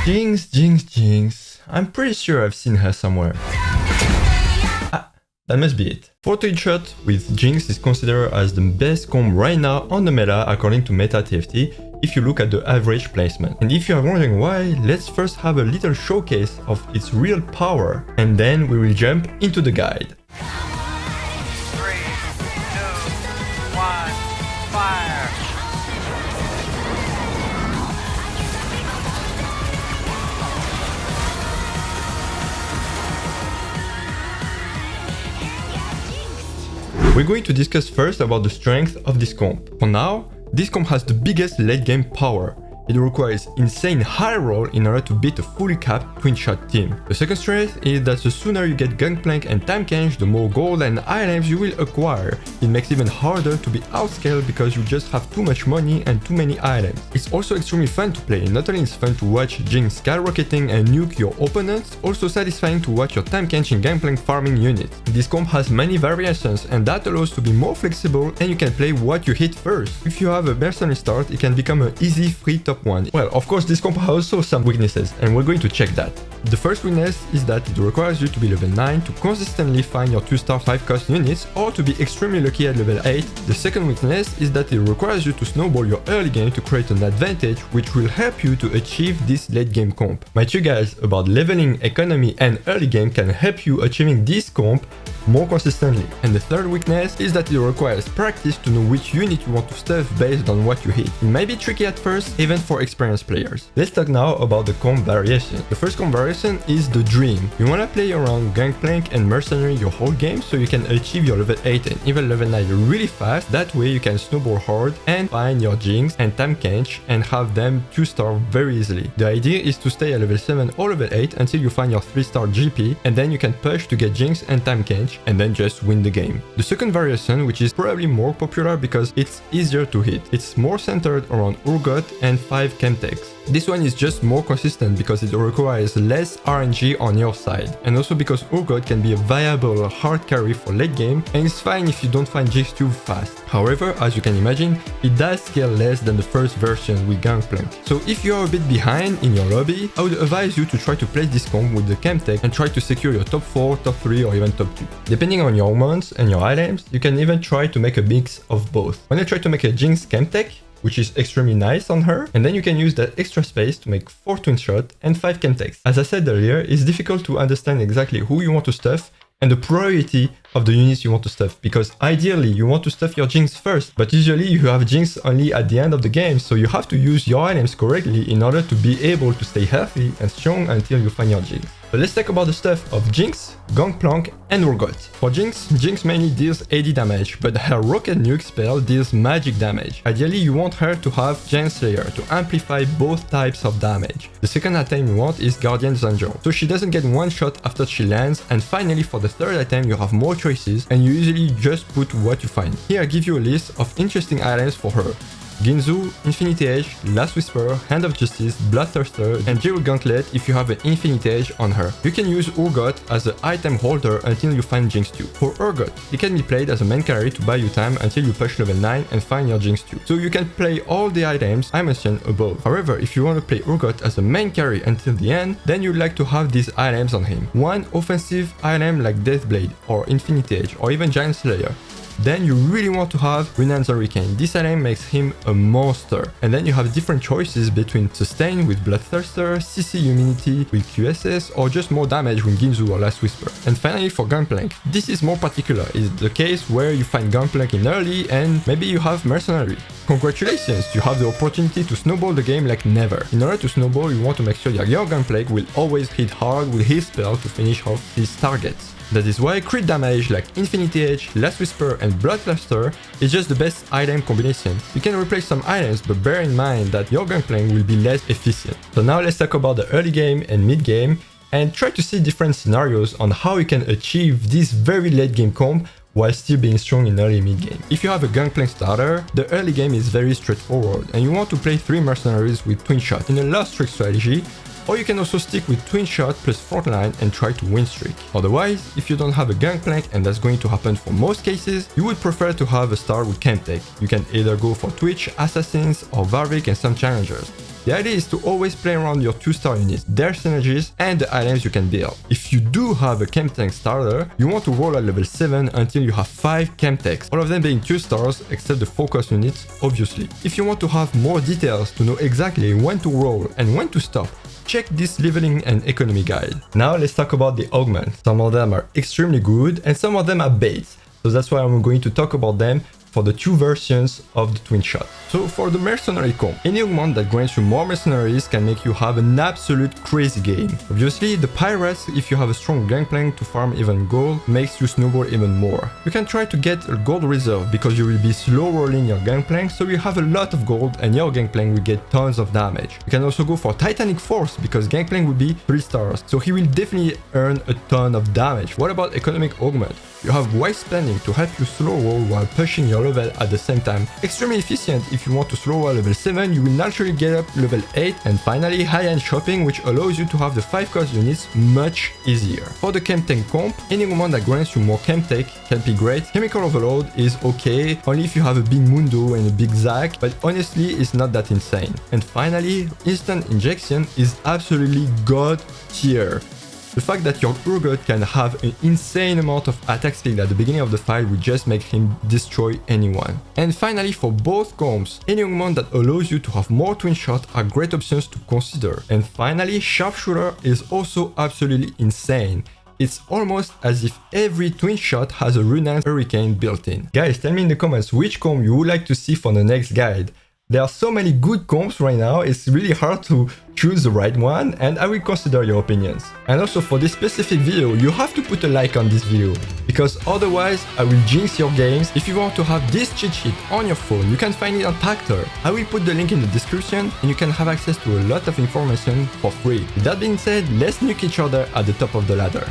Jinx, Jinx, Jinx. I'm pretty sure I've seen her somewhere. Ah, that must be it. For Twinshot with Jinx is considered as the best comp right now on the meta according to Meta TFT if you look at the average placement. And if you are wondering why, let's first have a little showcase of its real power and then we will jump into the guide. 3, 2, 1, fire! We're going to discuss first about the strength of this comp. For now, this comp has the biggest late game power. It requires insane high roll in order to beat a fully capped Twinshot team. The second strength is that the sooner you get Gangplank and Time Canch, the more gold and items you will acquire. It makes it even harder to be outscaled because you just have too much money and too many items. It's also extremely fun to play. Not only is it fun to watch Jinx skyrocketing and nuke your opponents, also satisfying to watch your Time Canch and Gangplank farming units. This comp has many variations and that allows to be more flexible and you can play what you hit first. If you have a mercenary start, it can become an easy free top one. Well, of course, this comp has also some weaknesses, and we're going to check that. The first weakness is that it requires you to be level 9 to consistently find your 2-star 5-cost units, or to be extremely lucky at level 8. The second weakness is that it requires you to snowball your early game to create an advantage, which will help you to achieve this late game comp. My two guides about leveling, economy, and early game can help you achieving this comp more consistently. And the third weakness is that it requires practice to know which unit you want to stuff based on what you hit. It might be tricky at first, even for experienced players. Let's talk now about the comp variation. The first comp variation is the dream. You wanna play around Gangplank and Mercenary your whole game so you can achieve your level 8 and even level 9 really fast. That way you can snowball hard and find your Jinx and Time Canch and have them 2-star very easily. The idea is to stay at level 7 or level 8 until you find your 3-star GP and then you can push to get Jinx and Time Canch and then just win the game. The second variation, which is probably more popular because it's easier to hit. It's more centered around Urgot and 5 Chemtex. This one is just more consistent because it requires less RNG on your side, and also because Urgot can be a viable hard carry for late game and it's fine if you don't find Jinx too fast. However, as you can imagine, it does scale less than the first version with Gangplank. So if you are a bit behind in your lobby, I would advise you to try to play this comp with the Chemtech and try to secure your top 4, top 3 or even top 2. Depending on your augments and your items, you can even try to make a mix of both. When I try to make a Jinx Chemtech, which is extremely nice on her, and then you can use that extra space to make 4 Twinshot and 5 Chemtex. As I said earlier, it's difficult to understand exactly who you want to stuff and the priority of the units you want to stuff, because ideally you want to stuff your Jinx first, but usually you have Jinx only at the end of the game, so you have to use your items correctly in order to be able to stay healthy and strong until you find your Jinx. But let's talk about the stuff of Jinx, Gangplank, and Urgot. For Jinx, Jinx mainly deals AD damage, but her Rocket Nuke spell deals magic damage. Ideally, you want her to have Giant Slayer to amplify both types of damage. The second item you want is Guardian's Angel, so she doesn't get one shot after she lands, and finally for the third item you have more choices, and you usually just put what you find. Here I give you a list of interesting items for her. Ginzu, Infinity Edge, Last Whisper, Hand of Justice, Bloodthirster, and Jewel Gauntlet if you have an Infinity Edge on her. You can use Urgot as an item holder until you find Jinx 2. For Urgot, it can be played as a main carry to buy you time until you push level 9 and find your Jinx 2. So you can play all the items I mentioned above. However, if you want to play Urgot as a main carry until the end, then you'd like to have these items on him. One offensive item like Deathblade or Infinity Edge or even Giant Slayer. Then you really want to have Renan's Hurricane. This item makes him a monster. And then you have different choices between Sustain with Bloodthirster, CC Immunity with QSS, or just more damage with Ginzu or Last Whisper. And finally for Gangplank, this is more particular. It's the case where you find Gangplank in early and maybe you have Mercenary. Congratulations, you have the opportunity to snowball the game like never. In order to snowball, you want to make sure that your Gangplank will always hit hard with his spell to finish off his targets. That is why crit damage like Infinity Edge, Last Whisper and Bloodthirster is just the best item combination. You can replace some items, but bear in mind that your Gangplank will be less efficient. So now let's talk about the early game and mid game and try to see different scenarios on how you can achieve this very late game comp while still being strong in early mid game. If you have a Gangplank starter, the early game is very straightforward and you want to play 3 mercenaries with Twinshot in a last streak strategy, or you can also stick with Twinshot plus frontline and try to win streak. Otherwise, if you don't have a Gangplank, and that's going to happen for most cases, you would prefer to have a star with Chemtech. You can either go for Twitch, Assassins, or Varvik and some challengers. The idea is to always play around your 2-star units, their synergies, and the items you can build. If you do have a Chem Tank starter, you want to roll at level 7 until you have 5 Chem Tanks, all of them being 2 stars except the focus units, obviously. If you want to have more details to know exactly when to roll and when to stop, check this leveling and economy guide. Now let's talk about the augments. Some of them are extremely good and some of them are baits. So that's why I'm going to talk about them for the 2 versions of the Twinshot. So for the mercenary comp, any augment that grants you more mercenaries can make you have an absolute crazy game. Obviously, the pirates, if you have a strong gangplank to farm even gold, makes you snowball even more. You can try to get a gold reserve because you will be slow rolling your gangplank, so you have a lot of gold and your gangplank will get tons of damage. You can also go for Titanic Force because gangplank will be 3 stars, so he will definitely earn a ton of damage. What about economic augment? You have wise spending to help you slow roll while pushing your level at the same time. Extremely efficient if you want to slow roll level 7, you will naturally get up level 8. And finally, high-end shopping, which allows you to have the 5 cost units much easier. For the Chem Tank comp, any augment that grants you more Chem Tank can be great. Chemical Overload is okay, only if you have a big Mundo and a big Zac, but honestly it's not that insane. And finally, Instant Injection is absolutely god tier. The fact that your Urgot can have an insane amount of attack speed at the beginning of the fight will just make him destroy anyone. And finally, for both comps, any augment that allows you to have more Twinshot are great options to consider. And finally, Sharpshooter is also absolutely insane. It's almost as if every Twinshot has a Runance Hurricane built in. Guys, tell me in the comments which comp you would like to see for the next guide. There are so many good comps right now, it's really hard to choose the right one, and I will consider your opinions. And also for this specific video, you have to put a like on this video, because otherwise I will jinx your games. If you want to have this cheat sheet on your phone, you can find it on Tactor. I will put the link in the description and you can have access to a lot of information for free. With that being said, let's nuke each other at the top of the ladder.